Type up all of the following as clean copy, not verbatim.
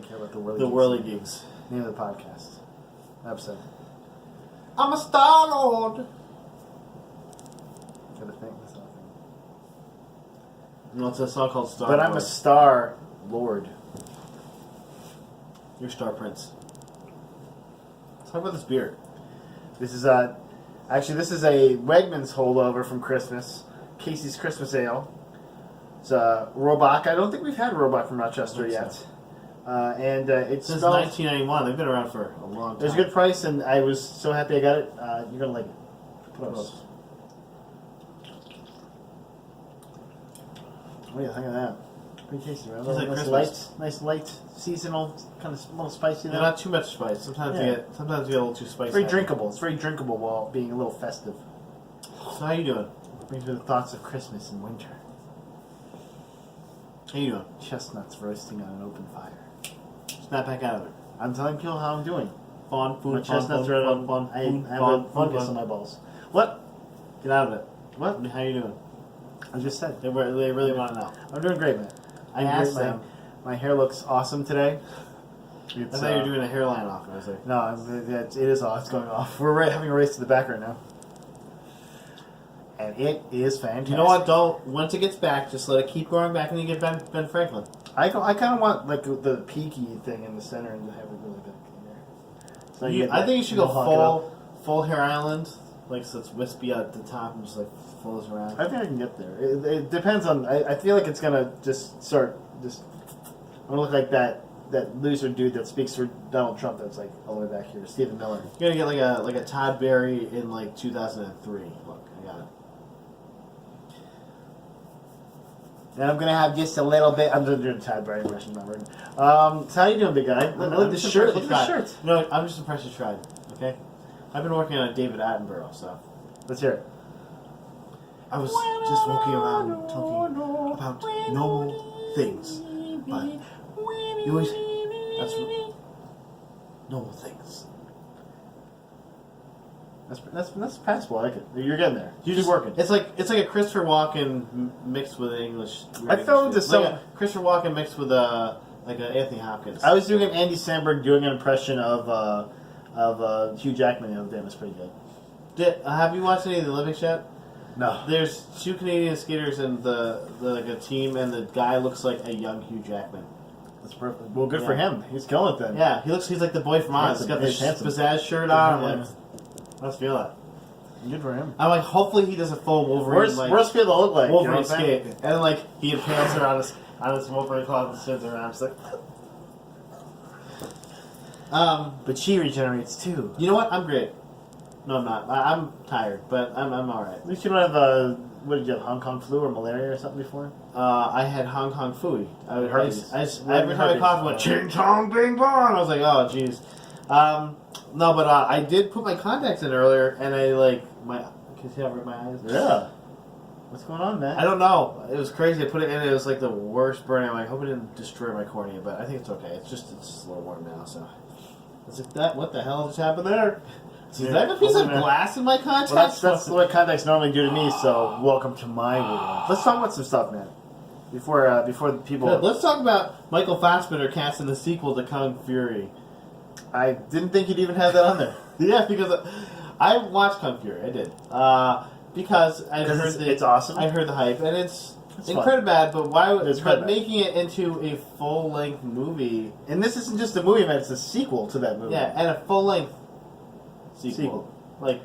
really care about the whirly. The whirly gigs. Name of the podcast. Episode. I'm a Star Lord. Gotta think this song. No, it's a song called Star But Lord. I'm a Star Lord. You're Star Prince. Let's talk about this beer. This is actually this is a Wegmans holdover from Christmas. Casey's Christmas Ale. It's Roch. I don't think we've had Roch from Rochester yet. And it's Since 1991. They've been around for a long time. It was a good price, and I was so happy I got it. You're gonna like it. Gross. What do you think of that? Pretty tasty, right? Tastes like Nice Christmas. nice light, seasonal, kind of a little spicy. Yeah, not too much spice. Sometimes you get a little too spicy. It's very drinkable. It's very drinkable while being a little festive. So how you doing? Brings me the thoughts of Christmas and winter. How you doing? Chestnuts roasting on an open fire. Snap back out of it. I'm telling people how I'm doing. Fun, food, My chestnuts are on. I have a fungus on my balls. What? Get out of it. What? How you doing? I just said. They really want to know. I'm doing great, man. I asked them. My hair looks awesome today. I thought you were doing a hairline off. I was like, no, it is off. It's going off. We're having a race to the back right now. And it is fantastic. you know what? Don't. Once it gets back, just let it keep growing back, and you get Ben Franklin. I kind of want like the peaky thing in the center and to have it really back in there. So I think you should go full hair island, like so it's wispy at the top and just like flows around. I think I can get there. It depends on. I feel like it's gonna just start. I'm gonna look like that loser dude that speaks for Donald Trump. That's like all the way back here, Stephen Miller. You're gonna get like a Todd Berry in like 2003. Look, I got it. And I'm gonna have just a little bit. I'm doing a Todd Berry impression. So how you doing, big guy? Look at this shirt. Look at this shirt. No, I'm just impressed you tried. Okay, I've been working on David Attenborough, so Let's hear it. I was just walking around talking about normal things, but you always that's normal things. That's passable. I like it. You're getting there. You're just working. It's like a Christopher Walken mixed with English. I fell into some like a Christopher Walken mixed with like a Anthony Hopkins. I was doing an Andy Samberg doing an impression of Hugh Jackman the other day. It was pretty good. Have you watched any of the Olympics yet? No. There's two Canadian skaters and the like a team, and the guy looks like a young Hugh Jackman. That's perfect. Well, good for him. He's killing it then. Yeah, he's like the boy from Oz. He's got the pizzazz shirt on. I'm like, let's feel that. Good for him. I'm like, hopefully he does a full Wolverine. Where's Phil look like? Wolverine you know skate, and then like he impales her on his Wolverine cloth and spins her around. It's like, but she regenerates too. you know what? I'm great. No, I'm not. I'm tired, but I'm all right. At least you don't have what did you have, Hong Kong flu or malaria or something before? I had Hong Kong fooey. Every time I coughed, I went ching chong bing bong. I was like, oh jeez. No, but I did put my contacts in earlier, and I like my. Can you see how red my eyes? Yeah. What's going on, man? I don't know. It was crazy. I put it in. It was like the worst burn. I hope it didn't destroy my cornea, but I think it's okay. It's just a little warm now. So, it's like that. What the hell just happened there? Is that a piece of glass in my contacts? Well, that's what contacts normally do to me. So, welcome to my world. Let's talk about some stuff, man. Before the people. Good. Let's talk about Michael Fassbender casting the sequel to Kung Fury. I didn't think you'd even have that on there. Yeah, because I watched Kung Fury. I did. Because I heard it's awesome. I heard the hype, and it's fun. incredibly bad. But why? But making it into a full-length movie, And this isn't just a movie, man. It's a sequel to that movie. yeah, and a full-length sequel. Like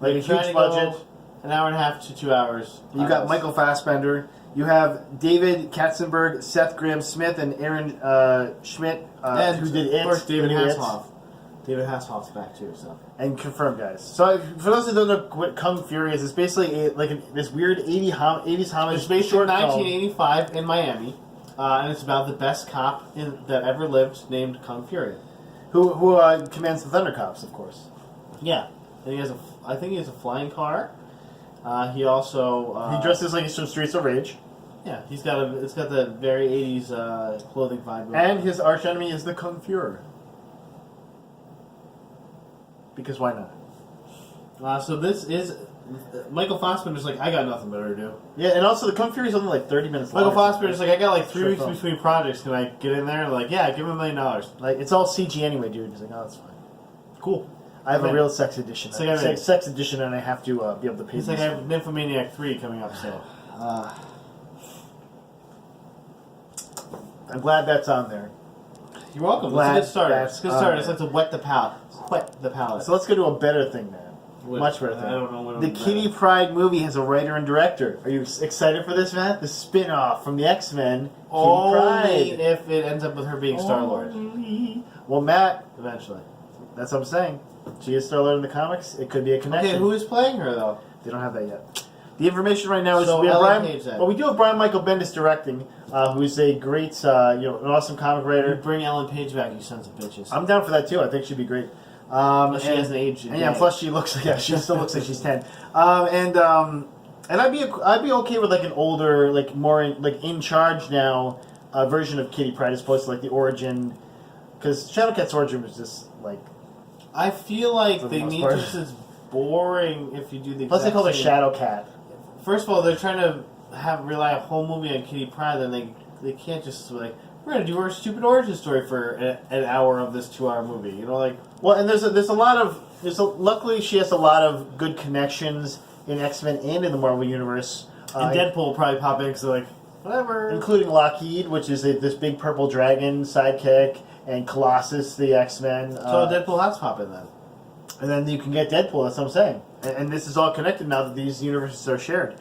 a you're trying huge to budget. go an hour and a half to 2 hours. You got Michael Fassbender. You have David Katzenberg, Seth Graham-Smith, and Aaron Schmidt, and who did It. Of course, David who did It. Hasselhoff. David Hasselhoff's back too. So. And confirmed, guys. So, for those who don't know what Kung Fury is, it's basically this weird 80s homage. It's based in 1985 in Miami, and it's about the best cop that ever lived, named Kung Fury, who commands the Thundercops, of course. Yeah, and I think he has a flying car. He also he dresses like he's from Streets of Rage. Yeah, it's got the very 80s clothing vibe. And his arch enemy is the Kung Fuhrer. Because why not? So this is Michael Fassbender's like, I got nothing better to do. Yeah, and also the Kung Fury is only like 30 minutes long. Michael Fassbender's like, I got like 3 weeks between projects. Can I get in there? And like, yeah, give him $1 million. Like, it's all CG anyway, dude. He's like, oh, that's fine. Cool. I have a real sex edition. It's like sex edition, and I have to be able to pay. It's like I have Nymphomaniac 3 coming up soon. I'm glad that's on there. You're welcome. Let's get started. Let's get started. It's like to wet the palate. Wet the palate. So let's go to a better thing, man. Much better thing. I don't know what the Kitty Pryde movie has a writer and director. Are you excited for this, Matt? The spin-off from the X-Men, Kitty Pryde. If it ends up with her being Star-Lord. Well, Matt... Eventually. That's what I'm saying. She is Star-Lord in the comics. It could be a connection. Okay, who is playing her, though? They don't have that yet. The information right now is so we have Ellen Brian. Page, then. Well, we do have Brian Michael Bendis directing, who is a great, an awesome comic writer. Bring Ellen Page back, you sons of bitches. I'm down for that too. I think she'd be great. She hasn't aged. And yeah, plus she looks. Yeah, she still looks like she's 10. And I'd be okay with like an older, like more in charge now version of Kitty Pryde as opposed to like the origin, because Shadowcat's origin was just like. I feel like they need just as boring if you do the. Plus, they call her Shadowcat. First of all, they're trying to rely a whole movie on Kitty Pryde, then they can't just like we're gonna do our stupid origin story for an hour of this 2-hour movie. You know, like. Well, and luckily she has a lot of good connections in X-Men and in the Marvel Universe. And Deadpool will probably pop in because they're like whatever. Including Lockheed, which is this big purple dragon sidekick, and Colossus, the X-Men. So Deadpool has to pop in then. And then you can get Deadpool, that's what I'm saying. And this is all connected now that these universes are shared.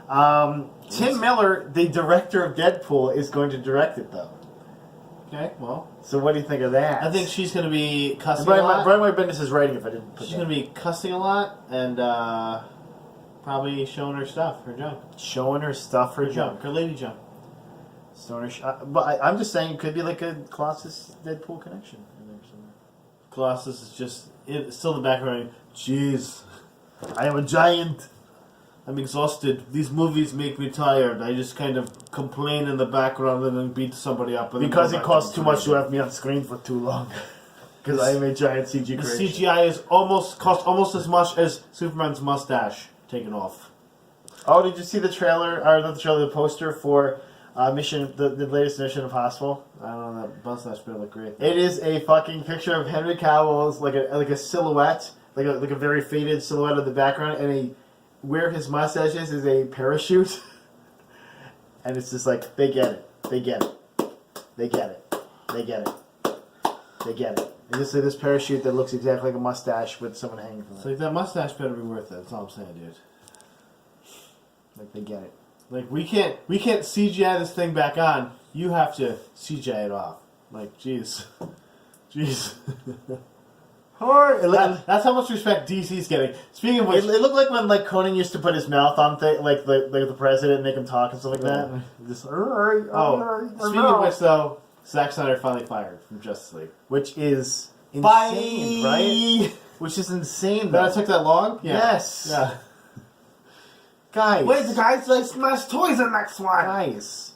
Tim Miller, the director of Deadpool, is going to direct it, though. Okay, well. So what do you think of that? I think she's going to be cussing a lot. Brian Michael Bendis is writing if I didn't put She's going to be cussing a lot and probably showing her stuff, her junk. Showing her stuff, her junk. Her lady junk. But I'm just saying it could be like a Colossus-Deadpool connection in there somewhere. Colossus is just... It's still in the background. Jeez. I am a giant. I'm exhausted. These movies make me tired. I just kind of complain in the background and then beat somebody up. Because it costs too much to have me on screen for too long. Because I am a giant CG creation. The CGI costs almost as much as Superman's mustache taken off. Oh, did you see the trailer, or not the trailer, the poster for the latest Mission Impossible? I don't know, that mustache better look great. It is a fucking picture of Henry Cavill's, like a silhouette, like a very faded silhouette of the background, and where his mustache is a parachute. And it's just like, they get it. They get it. They get it. They get it. They get it. And just like this parachute that looks exactly like a mustache with someone hanging from it. So that mustache better be worth it, that's all I'm saying, dude. Like, they get it. Like, we can't CGI this thing back on. You have to CGI it off. Like, jeez. Jeez. That's how much respect DC's getting. Speaking of which... It looked like when Conan used to put his mouth on like the president and make him talk and stuff like that. Just, speaking of which, though, Zack Snyder finally fired from Justice League. Which is insane, right? Which is insane, though. That took that long? Yeah. Yes. Yeah. Guys. Wait, the guys like Smash Toys in next one. Guys.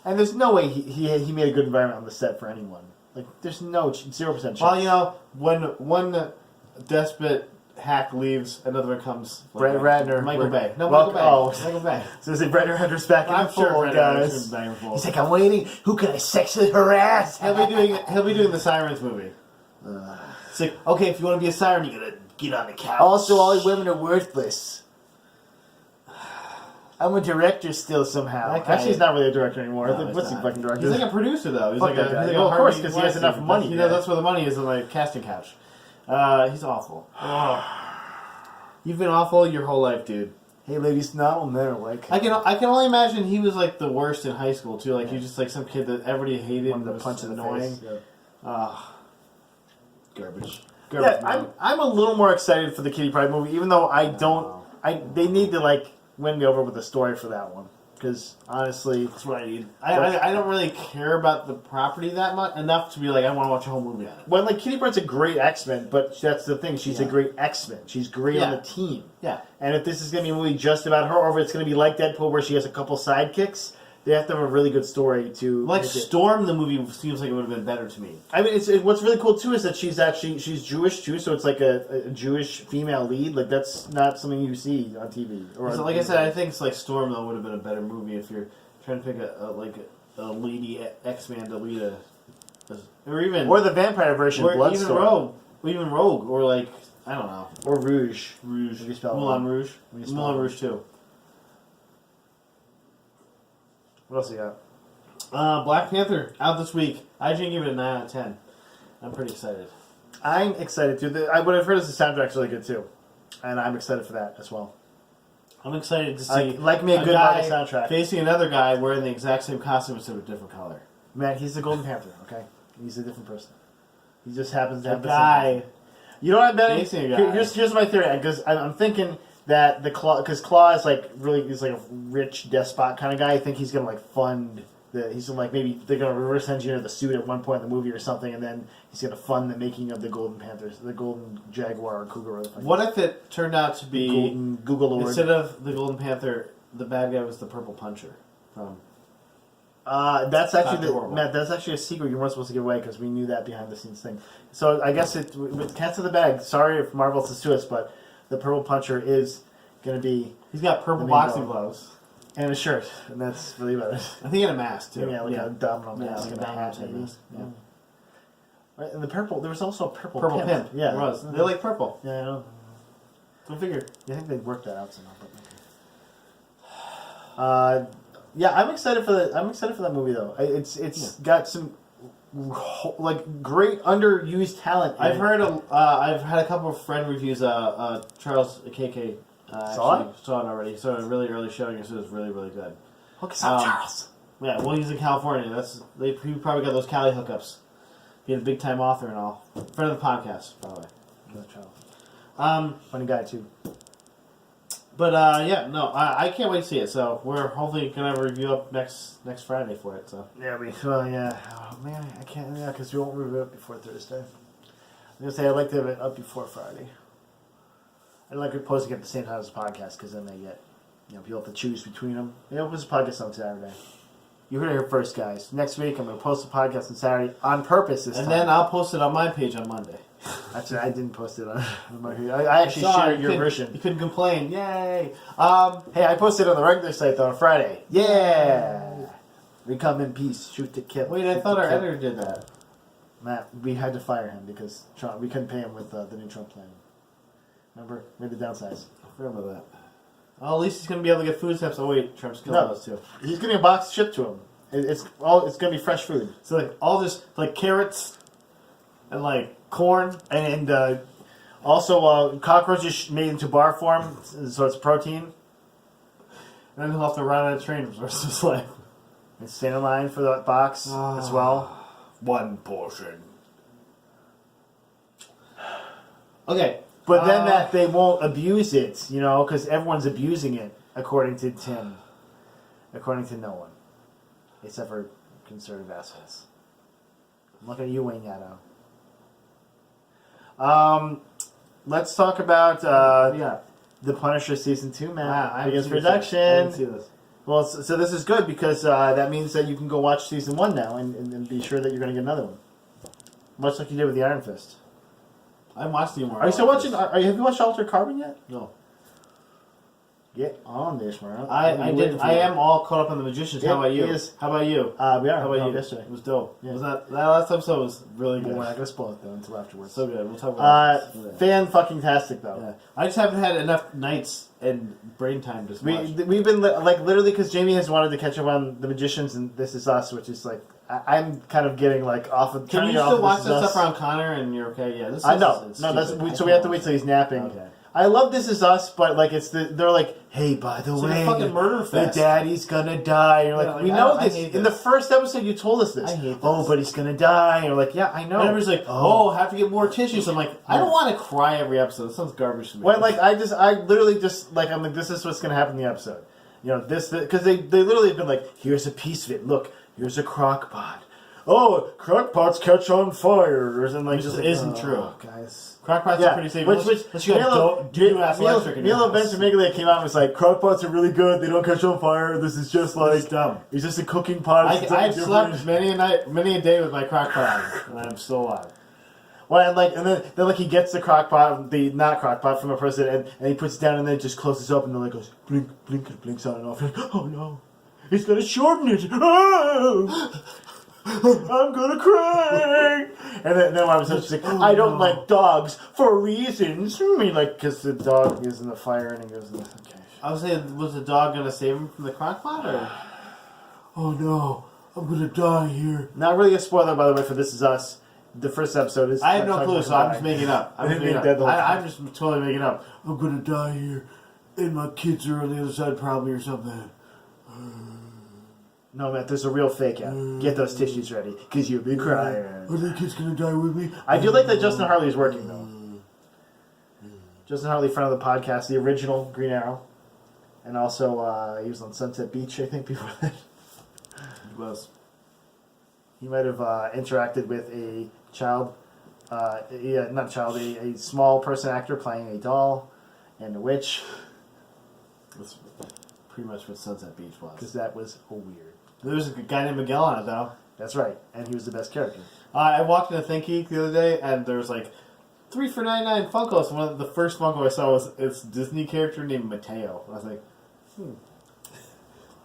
And there's no way he made a good environment on the set for anyone. Like, there's 0% chance. Well, you know, when one despot hack leaves, another one comes. Brett Ratner. Michael Bay. No, Michael Bay. Oh. Michael Bay. So is it Brett Ratner's back in the fold, guys? He's like, I'm waiting. Who can I sexually harass? He'll be doing the Sirens movie. It's like, okay, if you want to be a siren, you gotta get on the couch. Also, all women are worthless. I'm a director still somehow. Actually, he's not really a director anymore. No, What's he fucking director? He's like a producer, though. He's Fuck like that guy. a Well, of course, because he has enough money. You know, that's where the money is in the casting couch. He's awful. You've been awful your whole life, dude. Hey, ladies, now I'm there. Like, I can only imagine he was like the worst in high school too. Like he was just like some kid that everybody hated and was punch annoying. Garbage. Yeah, I'm a little more excited for the Kitty Pryde movie, even though I don't. They need to win me over with a story for that one, because honestly, that's what I need. I don't really care about the property that much enough to be like I want to watch a whole movie on it. Well, Kitty Pryde's a great X-Men, but that's the thing. She's a great X-Men. She's great on the team. Yeah. And if this is going to be a movie just about her, or if it's going to be like Deadpool where she has a couple sidekicks, they have to have a really good story to Like Storm, the movie seems like it would have been better to me. I mean, what's really cool too is that she's Jewish too, so it's like a Jewish female lead. Like that's not something you see on TV. Like I said, I think it's like Storm though would have been a better movie if you're trying to pick a lady X-Man to lead or the vampire version, or Bloodstorm, even Rogue, or like I don't know, or Rouge, Moulin Rouge, Moulin Rouge too. What else you got? Black Panther out this week. I didn't give it a 9 out of 10. I'm pretty excited. I'm excited too. What I've heard is the soundtrack's really good too, and I'm excited for that as well. I'm excited to see like me a good Marvel soundtrack facing another guy wearing the exact same costume except a different color. Man, he's the Golden Panther. Okay, he's a different person. He just happens to have the guy. same. You know what I'm betting? Here's my theory, because I'm thinking that because Claw is like he's like a rich despot kind of guy. I think he's gonna like fund he's gonna like maybe they're gonna reverse engineer the suit at one point in the movie or something, and then he's gonna fund the making of the Golden Panthers, the Golden Jaguar or Cougar. What if it turned out to be Golden Google Lord. Instead of the Golden Panther, the bad guy was the Purple Puncher from? That's actually Matt. That's actually a secret you weren't supposed to give away because we knew that behind the scenes thing. So I guess with Cats in the Bag. Sorry if Marvel says to us, but the Purple Puncher is going to be. He's got purple boxing gloves and a shirt, and that's really about it. I think he had a mask too. Yeah, like a domino mask and a hat. Yeah. Right, and the purple. There was also a purple pimp. Yeah, it was. They're like purple. Yeah, I know. Go figure. I think they worked that out somehow. Yeah, I'm excited for that movie though. It's got some like great underused talent. I've heard I've had a couple of friend reviews. Charles KK saw it already. Saw it really early showing. So it was really really good. Hook us up, Charles. Yeah, well he's in California. He probably got those Cali hookups. He's a big time author and all. Friend of the podcast, by the way. Charles. Funny guy too. But I can't wait to see it. So we're hopefully gonna have a review up next Friday for it. So yeah, Oh man, I can't. Yeah, because we won't review it before Thursday. I'm gonna say I'd like to have it up before Friday. I'd like it posting at the same time as the podcast because then they get, people have to choose between them. Maybe I'll post a podcast on Saturday. You heard it here first, guys. Next week I'm gonna post a podcast on Saturday on purpose this time. And then I'll post it on my page on Monday. Actually, I didn't post it on my page. I actually shared your version. You couldn't complain. Yay! Hey, I posted it on the regular site though on Friday. Yeah! We come in peace, shoot to kill. Wait, I thought our editor did that. Matt, we had to fire him because we couldn't pay him with the new Trump plan. Remember? We had to downsize. I forgot about that. Oh, at least he's going to be able to get food stamps. Oh, wait, Trump's killing us too. He's getting a box shipped to him. It's going to be fresh food. So, like, all this, like, carrots and, like, corn. And also cockroaches made into bar form, so it's protein. And then he'll have to run out of train for the rest of his life. And stand in line for that box as well. One portion. Okay. But then that they won't abuse it, because everyone's abusing it, according to Tim. According to no one. Except for conservative assholes. I'm looking at you, Wayne Gatto. Let's talk about The Punisher Season 2, man. Wow, begins production. I didn't see this. Well, so this is good because that means that you can go watch Season 1 now and be sure that you're going to get another one. Much like you did with the Iron Fist. I watched the more. Are you still watching? Have you watched Altered Carbon yet? No. Get on this, man. I did. I am all caught up on the Magicians. How about you? How about you? We are. How about you? Yesterday. It was dope. Yeah. Was that last episode was really good. We're not gonna spoil it though until afterwards. So good. We'll talk about it. Fan-fucking-tastic though. Yeah. I just haven't had enough nights and brain time to watch. We've been literally because Jamie has wanted to catch up on The Magicians and This Is Us, which is like I'm kind of getting like off of. Can you still watch that stuff around Connor and you're okay? Yeah, I know. So we have to wait till he's napping. Okay. I love This Is Us, but like they're like, hey, by the way, like a fucking murder fest. The daddy's gonna die. And you're like, we know this. In the first episode, you told us this. I hate this. Oh, but he's gonna die. And you're like, yeah, I know. And everybody's like, have to get more tissues. I'm like, I don't want to cry every episode. That sounds garbage to me. Well, I literally just like I'm like, this is what's gonna happen in the episode. This because they literally have been like, here's a piece of it. Look, here's a crock pot. oh, crockpots catch on fire, and like Which just isn't true. oh, guys. Crockpots are pretty safe. Unless you got do-ass electric in your Milo house. Ventimiglia came out and was like, crockpots are really good. They don't catch on fire. This is just like dumb. It's just a cooking pot. I've slept many a day with my crockpot on, and I'm still alive. Well, and then like he gets the crockpot, the not crockpot from a person, and he puts it down, and then it just closes up, and then like goes blink, blink, and blinks on and off. Oh no, he's gonna shorten it. Oh, I'm gonna cry. And then my mom was like, I don't like dogs for reasons. I mean, like because the dog is in the fire, and he goes in the okay. I was saying, was the dog gonna save him from the crockpot, or? Oh no, I'm gonna die here. Not really a spoiler, by the way, for This Is Us. The first episode is. I have no clue, so I'm just making up. I'm just totally making up. I'm gonna die here, and my kids are on the other side, probably, or something. No, Matt, there's a real fake out. Get those tissues ready, because you'll be crying. Are the kids gonna die with me? I do like that Justin Harley's working, though. Justin Harley, friend of the podcast, the original Green Arrow. And also, he was on Sunset Beach, I think, before that. He was. He might have interacted with a child, not a child, a small person actor playing a doll and a witch. That's pretty much what Sunset Beach was. Because that was weird. There was a guy named Miguel on it, though. That's right, and he was the best character. I walked into Think Geek the other day, and there was like 3 for $99 Funkos. One of the first Funko I saw was this Disney character named Mateo. I was like,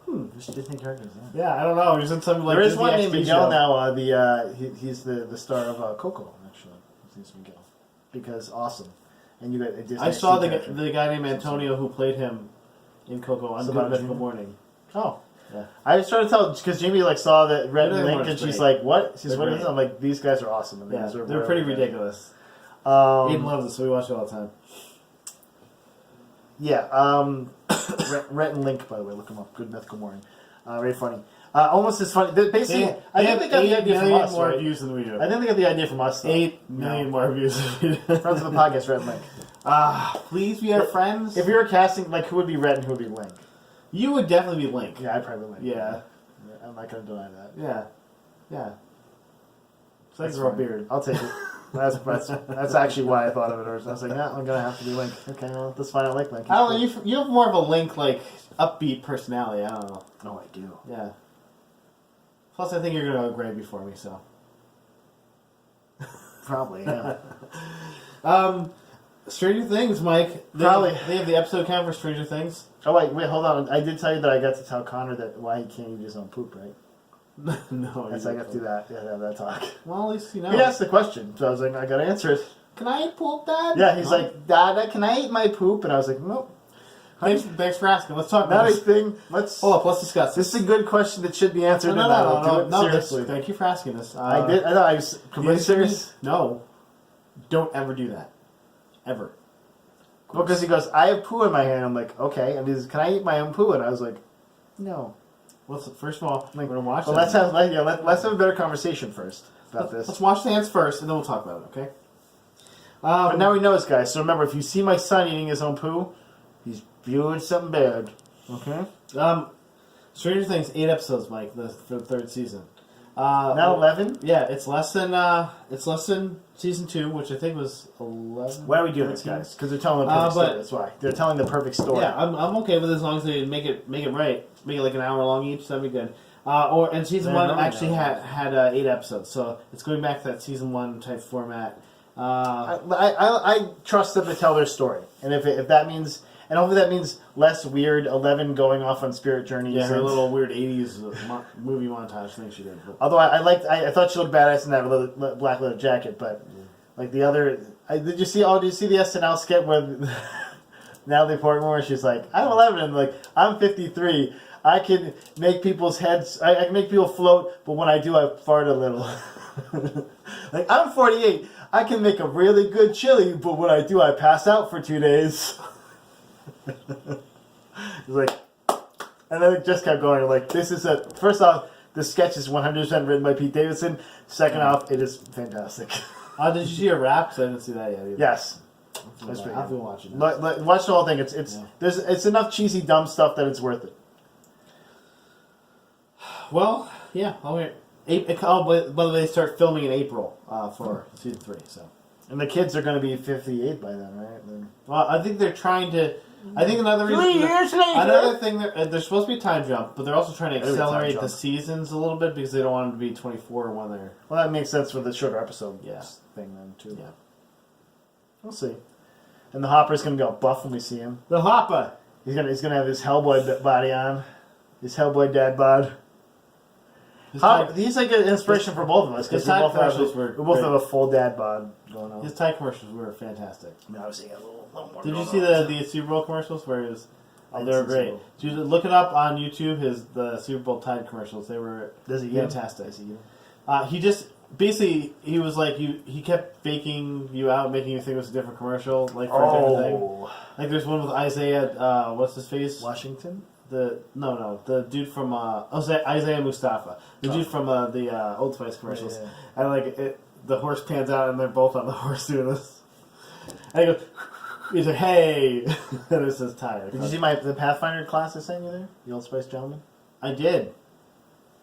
Which Disney character is that? yeah, I don't know. He's in something like there is Disney one named XD Miguel show. now. He's the star of Coco, actually. His name's Miguel. Because awesome. And you got a Disney I saw XD character. the guy named Antonio who played him in Coco on Good Mythical Morning. Oh. Yeah. I was trying to tell, because Jamie saw that Red They're Link, and she's like, what? She's what is it? I'm like, these guys are awesome. And Yeah, they're pretty ridiculous. Aiden loves it, so we watch it all the time. Yeah, Rhett and Link, by the way, look them up. Good Mythical Morning. Very funny. Almost as funny. Basically, I think they got the idea from us, more right? views than we do. I think they got the idea from us, though. 8 million more views than we do. Friends of the podcast, Rhett and Link. Please be our friends. If we were casting, like, who would be Rhett and who would be Link? You would definitely be Link. Yeah, I'd probably Link. Yeah. I'm not going to deny that. Yeah. Yeah. It's like a beard. I'll take it. That's actually why I thought of it. I was like, no, I'm going to have to be Link. Okay, well, that's fine. I like Link. I don't know. You have more of a Link, like, upbeat personality. I don't know. No, I do. Yeah. Plus, I think you're going to go gray before me, so. Probably, yeah. Stranger Things, Mike. They have the episode count for Stranger Things. Oh, wait, hold on. I did tell you that I got to tell Connor that why he can't eat his own poop, right? No. That's I got to do that. Yeah, have that talk. Well, at least you know. He asked the question, so I was like, I got to answer it. Can I eat poop, Dad? Yeah, he's like, Dad, can I eat my poop? And I was like, nope. Thanks for asking. Let's talk about Not a this. thing. Let's discuss this. This is a good question that should be answered. No, seriously. Thank you for asking this. I did. I know. I was completely serious. No. Don't ever do that. Ever. Well, because he goes, I have poo in my hand. I'm like, okay. And he's, can I eat my own poo? And I was like, no. First of all, we're going to watch well, let's have a better conversation first about this. Let's watch the ants first, and then we'll talk about it, okay? But now he knows, guys. So remember, if you see my son eating his own poo, he's viewing something bad. Okay? Stranger Things, 8 episodes, Mike, for the 3rd season. Now 11? Yeah, it's less than season 2, which I think was 11. Why are we doing this, guys? Because they're telling the perfect story. That's why they're telling the perfect story. Yeah, I'm okay with it as long as they make it right. Make it like an hour long each. That'd be good. And season 1 actually had 8 episodes, so it's going back to that season 1 type format. I trust them to tell their story, and if that means. And hopefully that means less weird 11 going off on spirit journeys. Yeah, her little weird 80s movie montage thing she did. But. Although I thought she looked badass in that black leather jacket, but like the other... did you see the SNL skit where Natalie Portman where she's like, I'm 11 and like, I'm 53. I can make people's heads... I can make people float, but when I do, I fart a little. Like, I'm 48. I can make a really good chili, but when I do, I pass out for 2 days. It's like, and then it just kept going. Like, this is first off, the sketch is 100% written by Pete Davidson. Second off, it is fantastic. Did you see a rap? I didn't see that yet either. Yes, I've been watching it. Watch the whole thing. It's enough cheesy dumb stuff that it's worth it. Well, yeah. Okay. By the way, they start filming in April for season 3. So, and the kids are going to be 58 by then, right? well, I think they're trying to. I think another reason. 3 years later. Another thing, there's supposed to be a time jump, but they're also trying to accelerate the seasons a little bit because they don't want them to be 24 when they're. Well, that makes sense with the shorter episode thing then too. Yeah, we'll see. And the Hopper's going to be all buff when we see him. the Hopper. He's gonna have his Hellboy body on, his Hellboy dad bod. He's like an inspiration for both of us because we both have a full dad bod going on. His Thai commercials were fantastic. I was seeing a little more. Did you see the Super Bowl commercials where it was? Oh, they were great. Dude, look it up on YouTube. The Super Bowl Tide commercials. They were fantastic. He just basically he was like he kept faking you out, making you think it was a different commercial, like for a different thing. Like there's one with Isaiah. What's his face? Washington. The dude from Isaiah Mustafa, the dude from the Old Spice commercials, and the horse pans out and they're both on the horse doing this. And he goes, he's like, "Hey," and it says "Tire." Did you see the Pathfinder class I sent you there? The Old Spice gentleman. I did.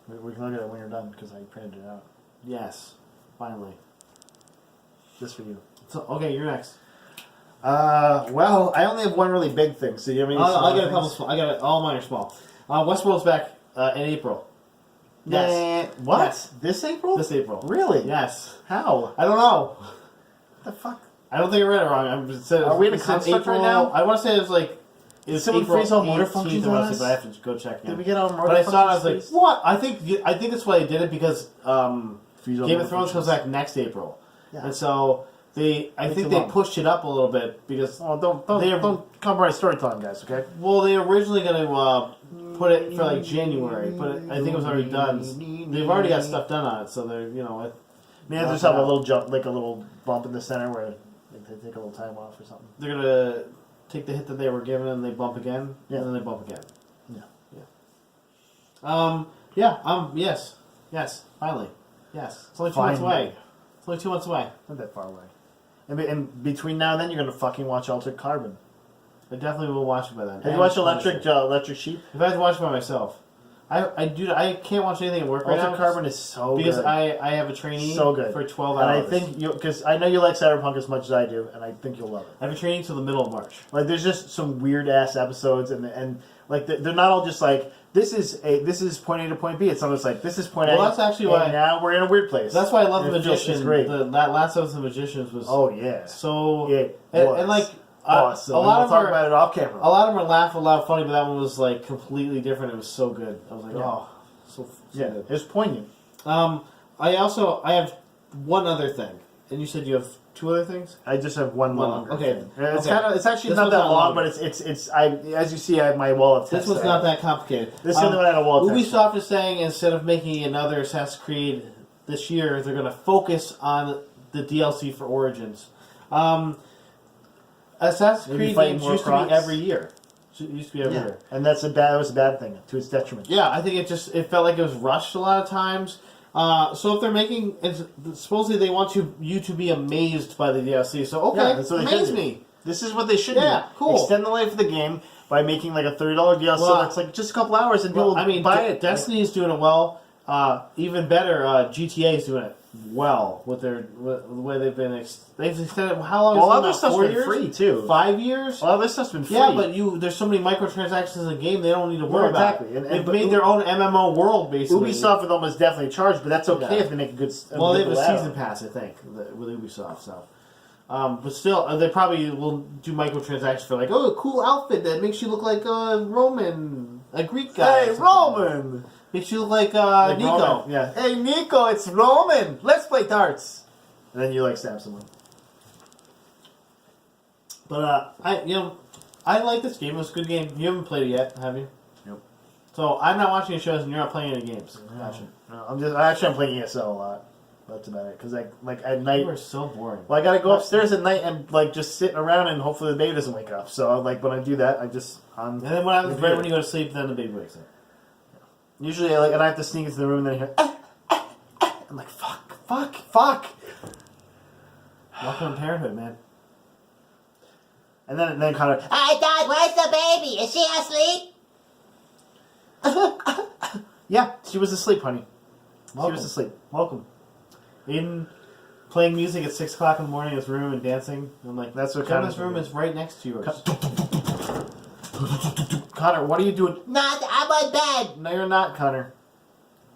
We can look at it when you're done because I printed it out. Yes, finally. Just for you. So okay, you're next. Well, I only have one really big thing. So you have any? I got a couple small. All mine are small. Westworld's back in April. Yes. What? Yes. This April? This April. Really? Yes. How? I don't know. What the fuck? I don't think I read it wrong. Are we in a construct right now? I want to say it was like. Did someone freeze all motor functions on us? I have to go check. Did we get all motor functions? But I saw it. I was like, what? I think that's why they did it because Game of Thrones comes back next April, and so. I think they pushed it up a little bit because don't compromise storytelling, guys. Okay. Well, they were originally going to put it for like January, but I think it was already done. They've already got stuff done on it, so they're maybe they just have a little jump, like a little bump in the center where they take a little time off or something. They're gonna take the hit that they were given and they bump again, and then they bump again. Yes. Finally, yes. It's only 2 months away. It's only 2 months away. Not that far away. And between now and then, you're going to fucking watch Altered Carbon. I definitely will watch it by then. Have you watched Electric Sheep? If I had to watch it by myself. I can't watch anything at work right now. Altered Carbon is so because good. I have a trainee for 12 hours. And I think because I know you like Cyberpunk as much as I do, and I think you'll love it. I have a trainee until the middle of March. Like there's just some weird ass episodes, and like they're not all just like this is point A to point B. It's almost like this is point A. Well, that's actually why now we're in a weird place. That's why I love The Magician. It's great. That last episode of The Magicians was so and like. Awesome. A lot of them talk about it off camera. A lot of them are laugh loud funny, but that one was like completely different. It was so good. I was like, so good. It was poignant. I have one other thing, and you said you have two other things. I just have one longer. Okay, it's actually not that long, but it's as you see, I have my wall of text. This was not that complicated. This is the one I had a wall of text. Ubisoft is saying instead of making another Assassin's Creed this year, they're going to focus on the DLC for Origins. Assassin's Creed games used to be every year. It used to be every year. And that was a bad thing, to its detriment. Yeah, I think it felt like it was rushed a lot of times. So if they're making... supposedly they want you to be amazed by the DLC. So, amaze me. This is what they should do. Yeah, cool. Extend the life of the game by making like a $30 DLC that's like just a couple hours and people buy it. Destiny's doing it well. Even better, GTA is doing it well with the way they've been. They've extended. How long? All other stuff's 4 been years? free too. 5 years. All this stuff's been free. Yeah, but there's so many microtransactions in the game. They don't need to worry about. Exactly. They've made their own MMO world basically. Ubisoft with them is definitely charged, but that's okay if they make a good. Well, they have a season pass, I think, with Ubisoft. So. But still, they probably will do microtransactions for like, a cool outfit that makes you look like a Roman, a Greek guy. Hey, Roman! Makes you look like Nico. Roman. Yeah. Hey, Nico, it's Roman! Let's play darts! And then you stab someone. But, I like this game. It was a good game. You haven't played it yet, have you? Nope. So, I'm not watching the shows and you're not playing any games. Gotcha. No, I'm playing ESL a lot. That's about it. Because at night, you are so boring. Well, I gotta go upstairs at night and just sit around and hopefully the baby doesn't wake up. So when I do that, and then what happens right when you go to sleep? Then the baby wakes up. Usually, and I have to sneak into the room and then I hear, I'm like, fuck. Welcome to parenthood, man. And then Connor, Hi, Dad, where's the baby? Is she asleep? yeah, she was asleep, honey. Welcome. She was asleep. Welcome. Aiden playing music at 6 o'clock in the morning in his room and dancing. I'm like, That's what Connor's Connor's room is right next to yours. Connor, what are you doing? Not, I'm on bed. No, you're not, Connor.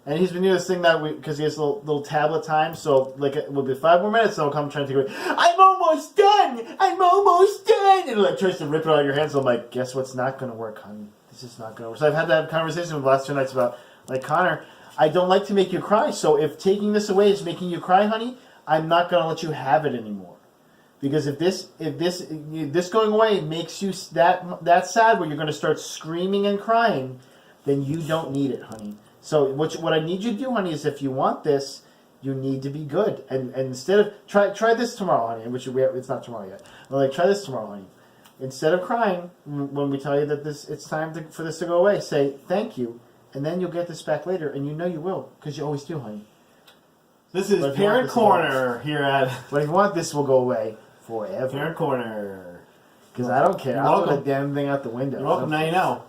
And he's been doing this thing that week because he has little tablet time. So, like, it will be 5 more minutes, and he'll come trying to take away. I'm almost done! I'm almost done! And, like, tries to rip it out of your hands. So I'm like, guess what's not going to work, honey? This is not going to work. So I've had that conversation with the last 2 nights about, like, Connor, I don't like to make you cry. So if taking this away is making you cry, honey, I'm not going to let you have it anymore. Because if this going away makes you that sad where you're going to start screaming and crying, then you don't need it, honey. So what I need you to do, honey, is if you want this, you need to be good. And instead of try this tomorrow, honey. Which it's not tomorrow yet. But like try this tomorrow, honey. Instead of crying when we tell you that it's time for this to go away, say thank you, and then you'll get this back later, and you know you will because you always do, honey. This is Parent Corner here at. But if you want this, will go away forever. Parent Corner. Because I don't care. You're I'll throw welcome. the damn thing out the window. You're welcome. Now you know.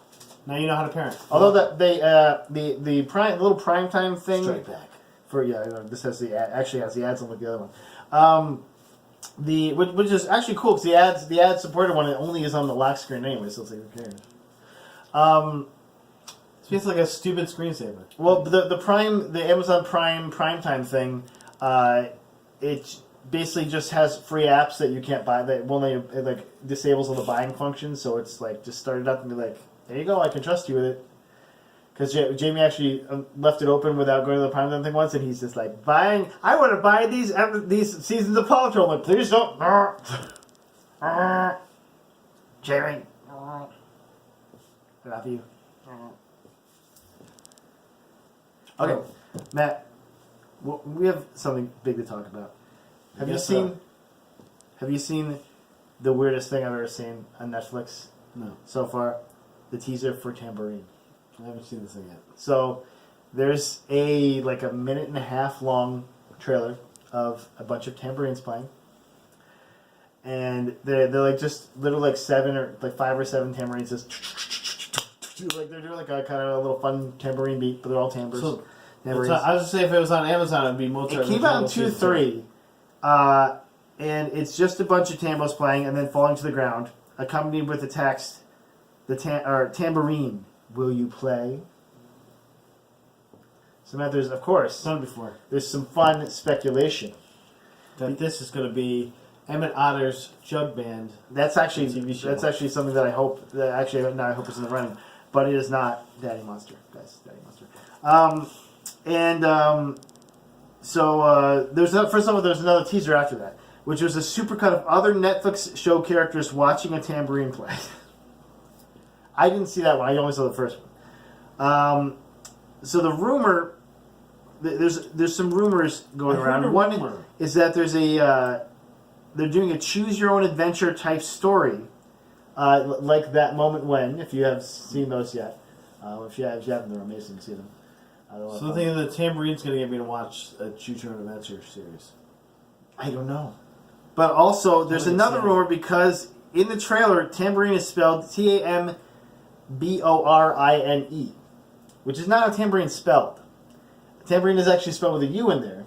Now you know how to parent. Although the little prime time thing Straight back. for this has actually has the ads on like the other one. Which is actually cool because the ad supported one it only is on the lock screen anyway, so it's like who cares. It feels like a stupid screensaver. Well, the Amazon Prime time thing, it basically just has free apps that you can't buy. That only it like disables all the buying functions. So it's like just start it up and be like, there you go, I can trust you with it. Because Jamie actually left it open without going to the Prime time thing once, and he's just like buying. I want to buy these seasons of Paw Patrol. I'm like, please don't. Jamie, I love you. Okay, Matt, we have something big to talk about. Have you seen the weirdest thing I've ever seen on Netflix? No. So far, the teaser for Tambourine. I haven't seen this thing yet. So there's a 1.5-minute long trailer of a bunch of tambourines playing, and they're like just literally like 5 or 7 tambourines just like they're doing like a kind of a little fun tambourine beat, but they're all timbres. So, tambourines. I was gonna say if it was on Amazon, it'd be Mozart. It came out in 2-3, and it's just a bunch of tambos playing and then falling to the ground, accompanied with the text, tambourine, will you play? So now there's, of course, Done before. there's some fun speculation. That this is gonna be Emmett Otter's Jug Band. That's actually TV show. that's actually something that I hope I hope it's in the running, but it is not Daddy Monster, guys. Daddy Monster. So there's first of all there's another teaser after that, which was a supercut of other Netflix show characters watching a tambourine play. I didn't see that one. I only saw the first one. So the rumor, there's some rumors going around. One is that there's they're doing a choose your own adventure type story, like That Moment When. If you have seen those yet, if you haven't, they're amazing to see them. So the thing is, the Tamborine's going to get me to watch a Choose Your Own Adventure series. I don't know. But also, there's another rumor because in the trailer, tambourine is spelled Tamborine, which is not how tambourine spelled. Tambourine is actually spelled with a U in there.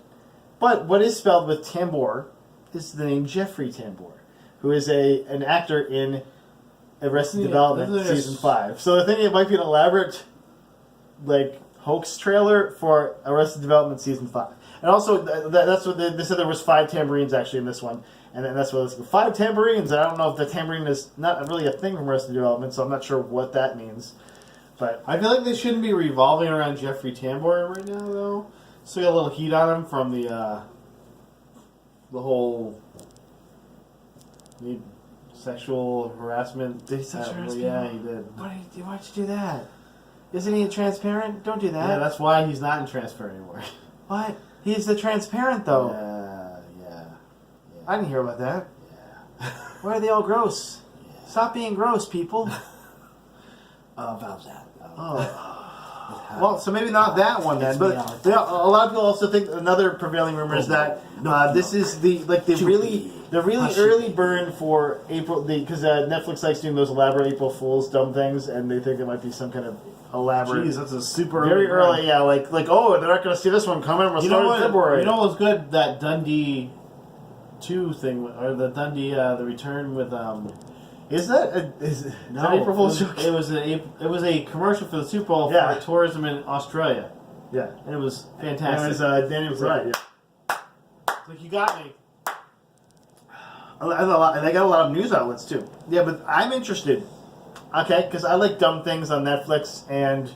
But what is spelled with tambor is the name Jeffrey Tambor, who is an actor in Arrested Development Season 5. So I think it might be an elaborate hoax trailer for Arrested Development Season 5. And also, that's what they said there was 5 tambourines actually in this one. And then that's what it's 5 tambourines. I don't know if the tambourine is not really a thing from Arrested Development, so I'm not sure what that means. But I feel like they shouldn't be revolving around Jeffrey Tambor right now, though. So we got a little heat on him from the whole sexual harassment. Did he sexual harassment? Yeah, he did. Why'd you do that? Isn't he transparent? Don't do that. Yeah, that's why he's not in Transfer anymore. What? He's the transparent, though. Yeah. I didn't hear about that. Yeah. Why are they all gross? Yeah. Stop being gross, people. About that. Well, so maybe not that one then. But a lot of people also think another prevailing rumor is that this is the really early burn for April because Netflix likes doing those elaborate April Fool's dumb things, and they think there might be some kind of elaborate. Jeez, that's a super very early. Yeah, like oh, they're not going to see this one coming. We'll start in February. You know what was good? That Dundee 2 thing, or the Dundee the return with Is that April Fool's joke? It was a commercial for the Super Bowl for tourism in Australia. Yeah, and it was fantastic. And it was Danny was right. Yeah. Like, you got me. And they got a lot of news outlets too. Yeah, but I'm interested. Okay, because I like dumb things on Netflix, and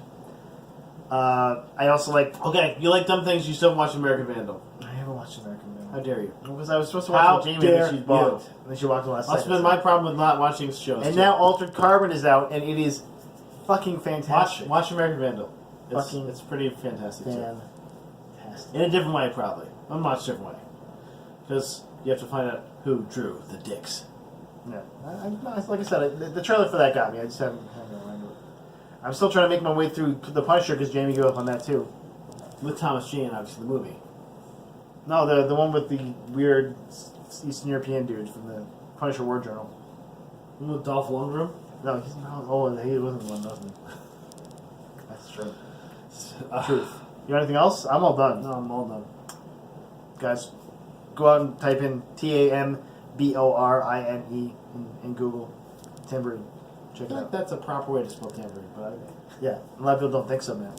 I also like. Okay, you like dumb things. You still watch American Vandal. I haven't watched American Vandal. How dare you? Because I was supposed to watch it with Jamie, and she's bogged. And then she walked the last. That's been my problem with not watching shows. And now Altered Carbon is out, and it is fucking fantastic. Watch American Vandal. It's pretty fantastic. Fantastic. In a different way, probably. A much different way. Because you have to find out who drew the dicks. Yeah, like I said, the trailer for that got me. I just haven't around to it. I'm still trying to make my way through The Punisher because Jamie grew up on that too. With Thomas Jane, obviously, the movie. No, the one with the weird Eastern European dude from the Punisher War Journal. With Dolph Lundgren? No, he's not. Oh, he wasn't the one, wasn't he? That's true. Truth. You got anything else? I'm all done. No, I'm all done. Guys, go out and type in TAMBORINE in Google. Tambourine. Check it out. That's a proper way to spell tambourine, but yeah, a lot of people don't think so, man.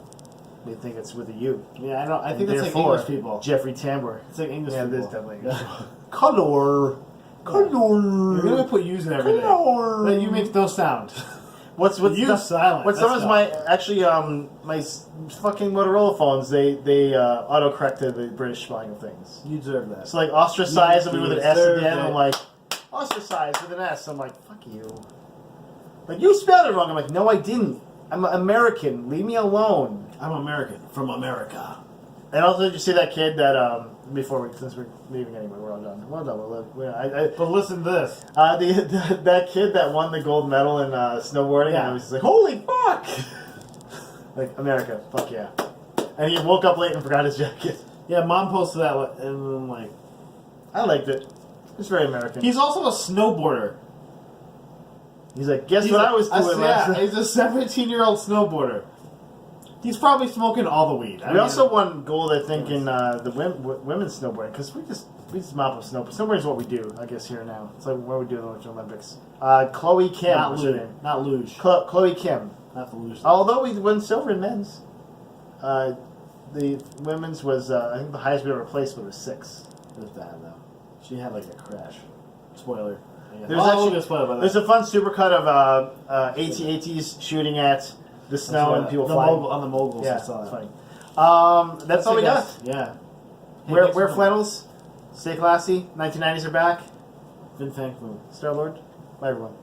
They think it's with a U. Yeah, I don't. I think that's like English people. Jeffrey Tambor. It's like English people. Yeah, there's definitely English. Color. Color. You're gonna put U's in everything. Color. You make no sound. What's silent? What's some of my my fucking Motorola phones? They autocorrect to the British spelling of things. You deserve that. It's like ostracize me with an S at the end. it. I'm like ostracize with an S. I'm like fuck you. Like you spelled it wrong. I'm like no, I didn't. I'm American. Leave me alone. I'm American from America. And also, did you see that kid that since we're leaving anyway, we're all done. Well done. But listen to this. That kid that won the gold medal in snowboarding, and I was just like, holy fuck! Like, America, fuck yeah. And he woke up late and forgot his jacket. Yeah, Mom posted that, and I'm like... I liked it. It's very American. He's also a snowboarder. He's like, guess what I was doing last night? He's a 17-year-old snowboarder. He's probably smoking all the weed. We also won gold, I think, in the women's snowboarding, because we just mop up snow. Snowboarding is what we do, I guess, here now. It's like what we do in the Winter Olympics. Chloe Kim. Not luge. Chloe Kim. Not the luge. Although we won silver in men's. The women's was, I think the highest we ever placed was 6. It was bad, though. She had, like, a crash. Spoiler. There's a fun supercut of AT-ATs shooting at the snow and people flying. On the moguls. Yeah, I saw that. Funny. That's all we got. Yeah. Wear flannels. Stay classy. 1990s are back. Been thankful. Star-Lord. Bye, everyone.